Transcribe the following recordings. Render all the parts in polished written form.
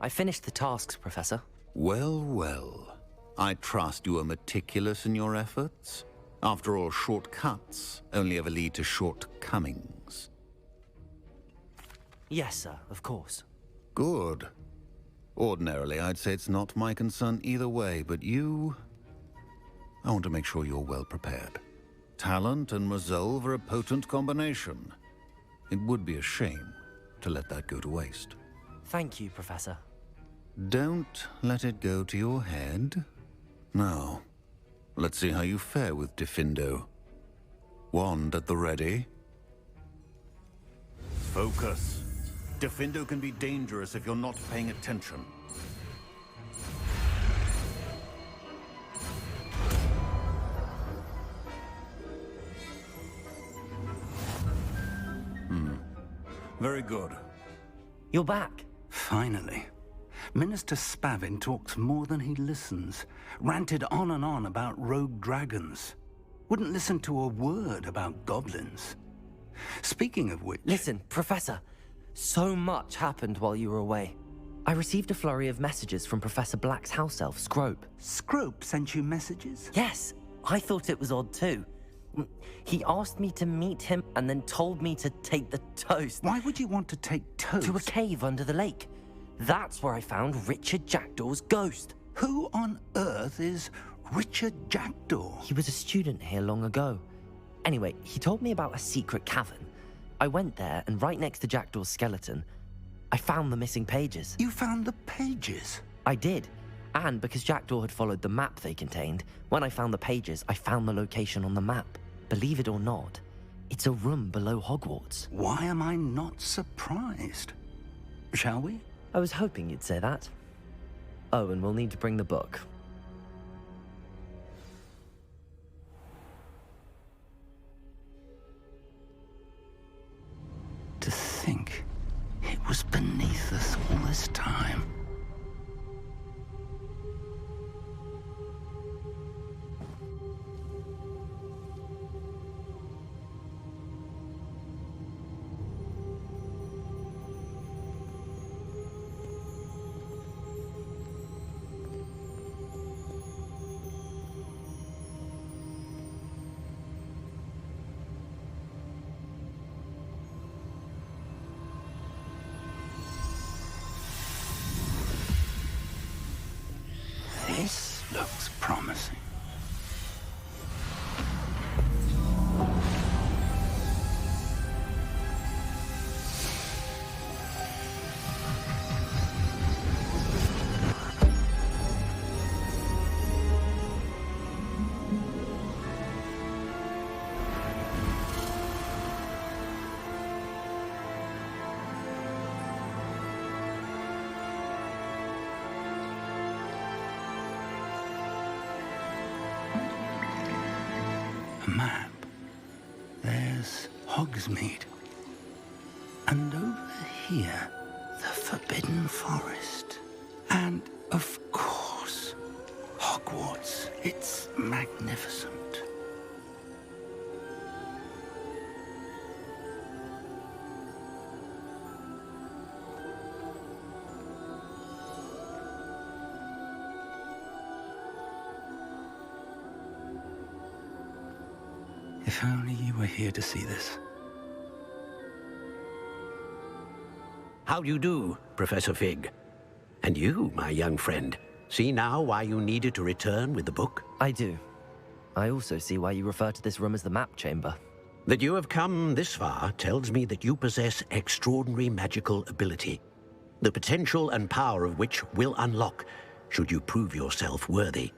I finished the tasks, Professor. Well, well. I trust you are meticulous in your efforts. After all, shortcuts only ever lead to shortcomings. Yes, sir, of course. Good. Ordinarily, I'd say it's not my concern either way, but you... I want to make sure you're well prepared. Talent and resolve are a potent combination. It would be a shame to let that go to waste. Thank you, Professor. Don't let it go to your head. Now, let's see how you fare with Diffindo. Wand at the ready. Focus. Diffindo can be dangerous if you're not paying attention. Very good. You're back. Finally. Minister Spavin talks more than he listens. Ranted on and on about rogue dragons. Wouldn't listen to a word about goblins. Speaking of which... Listen, Professor. So much happened while you were away. I received a flurry of messages from Professor Black's house elf, Scrope. Scrope sent you messages? Yes, I thought it was odd too. He asked me to meet him and then told me to take the toast. Why would you want to take toast? To a cave under the lake. That's where I found Richard Jackdaw's ghost. Who on earth is Richard Jackdaw? He was a student here long ago. Anyway, he told me about a secret cavern. I went there, and right next to Jackdaw's skeleton, I found the missing pages. You found the pages? I did. And because Jackdaw had followed the map they contained, when I found the pages, I found the location on the map. Believe it or not, it's a room below Hogwarts. Why am I not surprised? Shall we? I was hoping you'd say that. Oh, and we'll need to bring the book. To think it was beneath us all this time. This looks promising. A map. There's Hogsmeade. And over here, the Forbidden Forest. And, of course, Hogwarts. It's magnificent. If only you were here to see this. How do you do, Professor Fig? And you, my young friend, see now why you needed to return with the book? I do. I also see why you refer to this room as the map chamber. That you have come this far tells me that you possess extraordinary magical ability, the potential and power of which will unlock should you prove yourself worthy.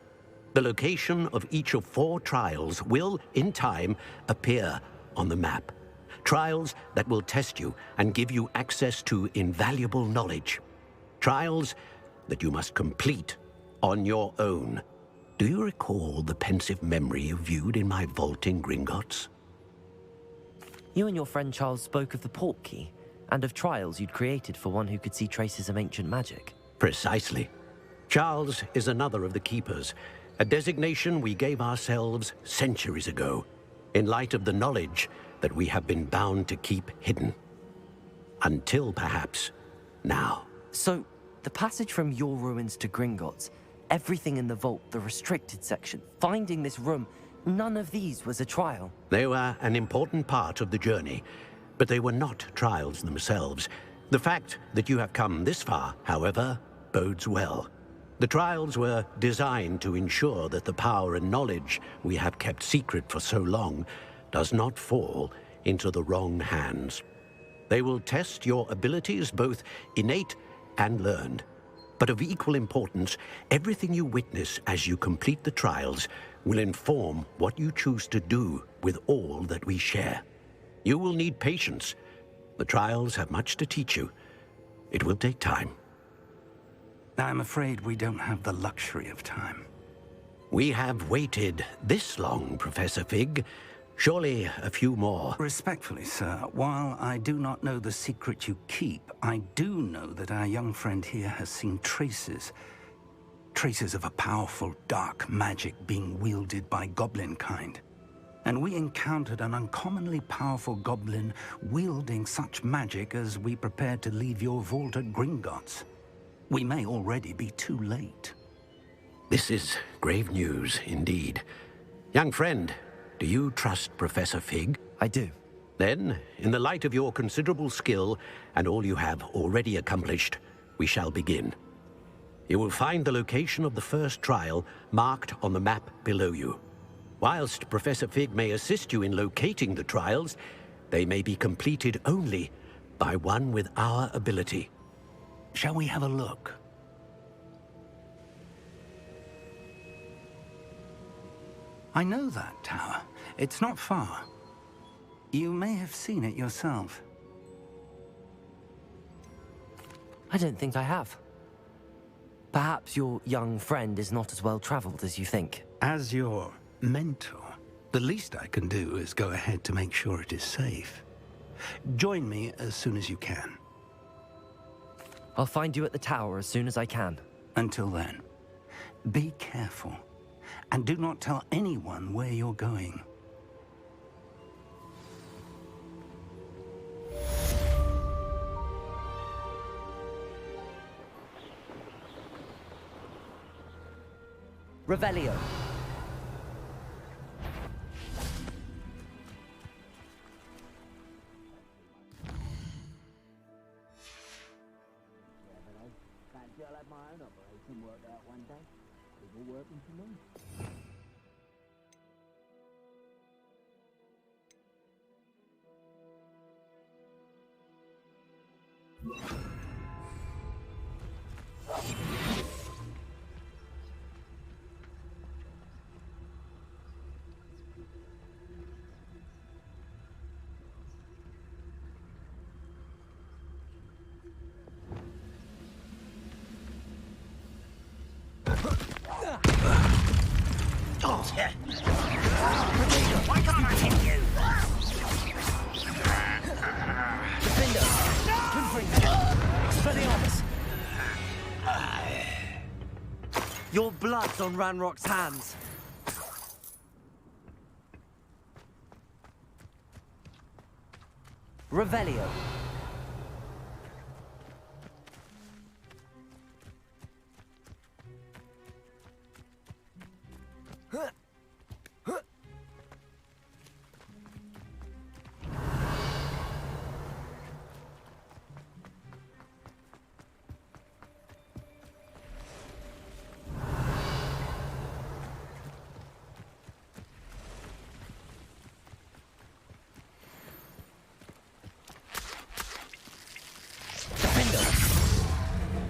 The location of each of 4 trials will, in time, appear on the map. Trials that will test you and give you access to invaluable knowledge. Trials that you must complete on your own. Do you recall the pensive memory you viewed in my vault in Gringotts? You and your friend Charles spoke of the port key, and of trials you'd created for one who could see traces of ancient magic. Precisely. Charles is another of the keepers, a designation we gave ourselves centuries ago, in light of the knowledge that we have been bound to keep hidden. Until, perhaps, now. So, The passage from your ruins to Gringotts, everything in the vault, the restricted section, finding this room, none of these was a trial. They were an important part of the journey, but they were not trials themselves. The fact that you have come this far, however, bodes well. The trials were designed to ensure that the power and knowledge we have kept secret for so long does not fall into the wrong hands. They will test your abilities, both innate and learned. But of equal importance, everything you witness as you complete the trials will inform what you choose to do with all that we share. You will need patience. The trials have much to teach you. It will take time. I'm afraid we don't have the luxury of time. We have waited this long, Professor Fig. Surely a few more. Respectfully, sir, while I do not know the secret you keep, I do know that our young friend here has seen traces. Traces of a powerful dark magic being wielded by goblin kind. And we encountered an uncommonly powerful goblin wielding such magic as we prepared to leave your vault at Gringotts. We may already be too late. This is grave news indeed. Young friend, do you trust Professor Fig? I do. Then, in the light of your considerable skill and all you have already accomplished, we shall begin. You will find the location of the first trial marked on the map below you. Whilst Professor Fig may assist you in locating the trials, they may be completed only by one with our ability. Shall we have a look? I know that tower. It's not far. You may have seen it yourself. I don't think I have. Perhaps your young friend is not as well traveled as you think. As your mentor, the least I can do is go ahead to make sure it is safe. Join me as soon as you can. I'll find you at the tower as soon as I can. Until then, be careful, and do not tell anyone where you're going. Revelio. I'll have my own operation worked out one day. It's all working for me. Why can't I hit you? Defender! Expelliarmus! Your blood's on Ranrock's hands. Revelio.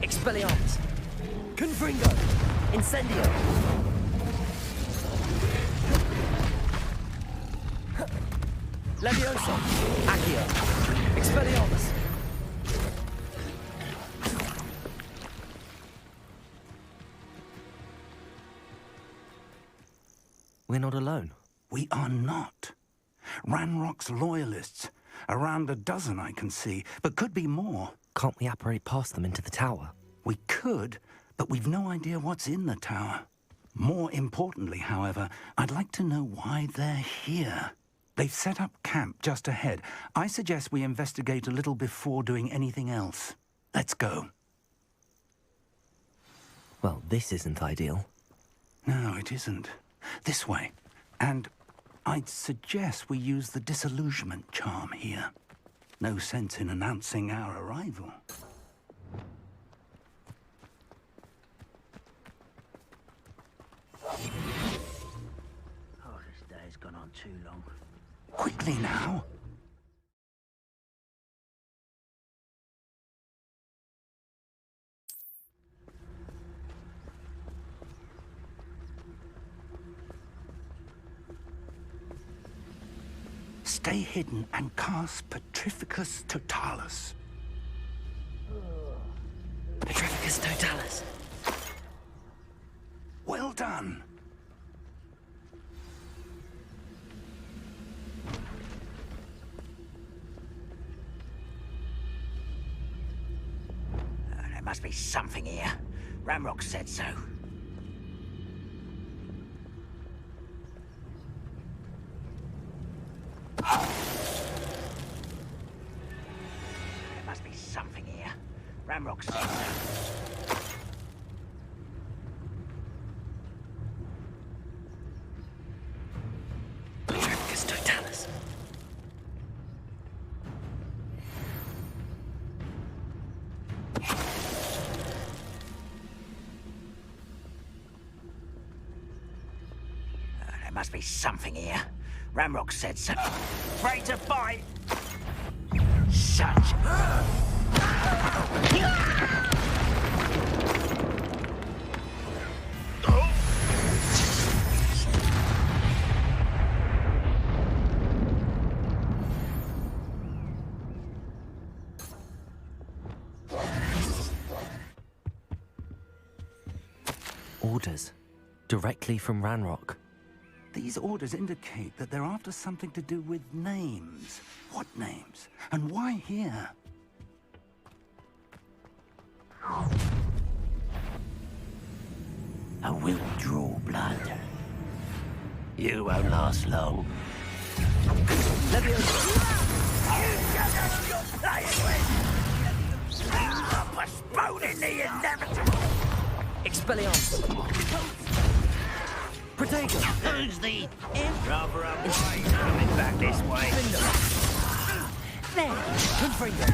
Expelliarmus! Confringo! Incendio! Levioso! Accio! Expelliarmus! We're not alone. We are not. Ranrock's loyalists. Around a dozen I can see, but could be more. Can't we apparate past them into the tower? We could, but we've no idea what's in the tower. More importantly, however, I'd like to know why they're here. They've set up camp just ahead. I suggest we investigate a little before doing anything else. Let's go. Well, this isn't ideal. No, it isn't. This way. And I'd suggest we use the disillusionment charm here. No sense in announcing our arrival. Oh, this day's gone on too long. Quickly now. Stay hidden and cast Petrificus Totalis. Petrificus Totalis. Well done. There must be something here. Ramrock said so. There must be something here. Ramrock said so. Petrificus Totalis. There must be something here. Ramrock said so. Afraid to fight. Such. Orders. Directly from Ranrock. These orders indicate that they're after something to do with names. What names? And why here? I will draw blood. You won't last long. Postponing the inevitable. Expelliarmus. Protego. Who's the rather unwise coming back this way? There. Confringo.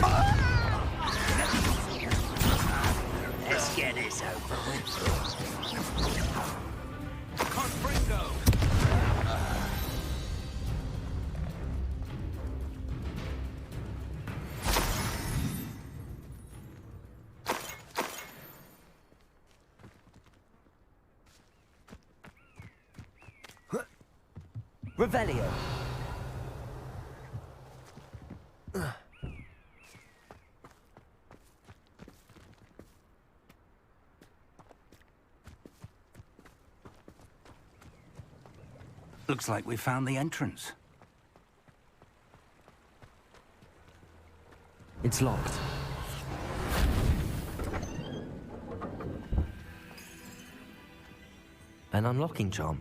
Let's get this over with. Confringo! Revelio. Looks like we found the entrance. It's locked. An unlocking charm.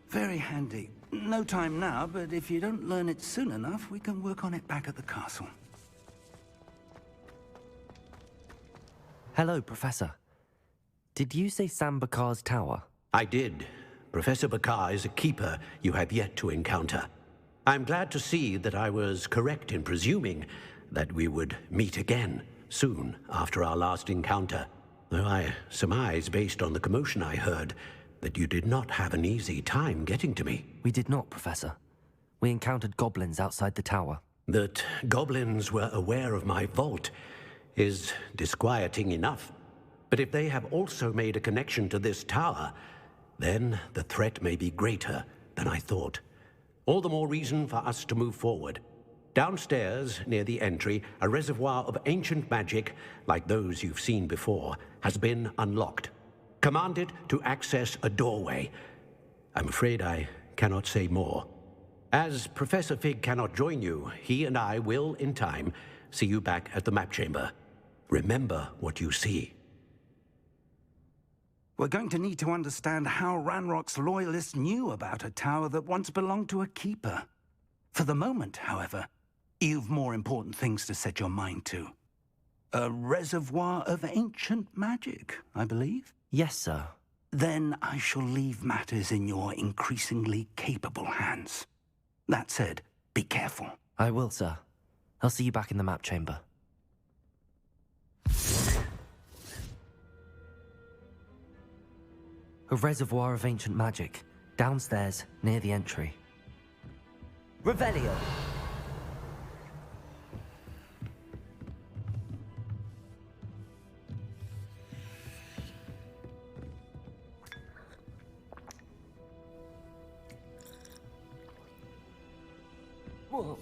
Very handy. No time now, but if you don't learn it soon enough, we can work on it back at the castle. Hello, Professor. Did you say Sam Bakar's tower? I did. Professor Bakar is a keeper you have yet to encounter. I'm glad to see that I was correct in presuming that we would meet again soon after our last encounter, though I surmise, based on the commotion I heard, that you did not have an easy time getting to me. We did not, Professor. We encountered goblins outside the tower. That goblins were aware of my vault is disquieting enough. But if they have also made a connection to this tower, then the threat may be greater than I thought. All the more reason for us to move forward. Downstairs, near the entry, a reservoir of ancient magic, like those you've seen before, has been unlocked. Command it to access a doorway. I'm afraid I cannot say more. As Professor Fig cannot join you, he and I will, in time, see you back at the map chamber. Remember what you see. We're going to need to understand how Ranrock's loyalists knew about a tower that once belonged to a keeper. For the moment, however, you've more important things to set your mind to. A reservoir of ancient magic, I believe. Yes, sir. Then I shall leave matters in your increasingly capable hands. That said, be careful. I will, sir. I'll see you back in the map chamber. A reservoir of ancient magic, downstairs, near the entry. Revelio! Whoa.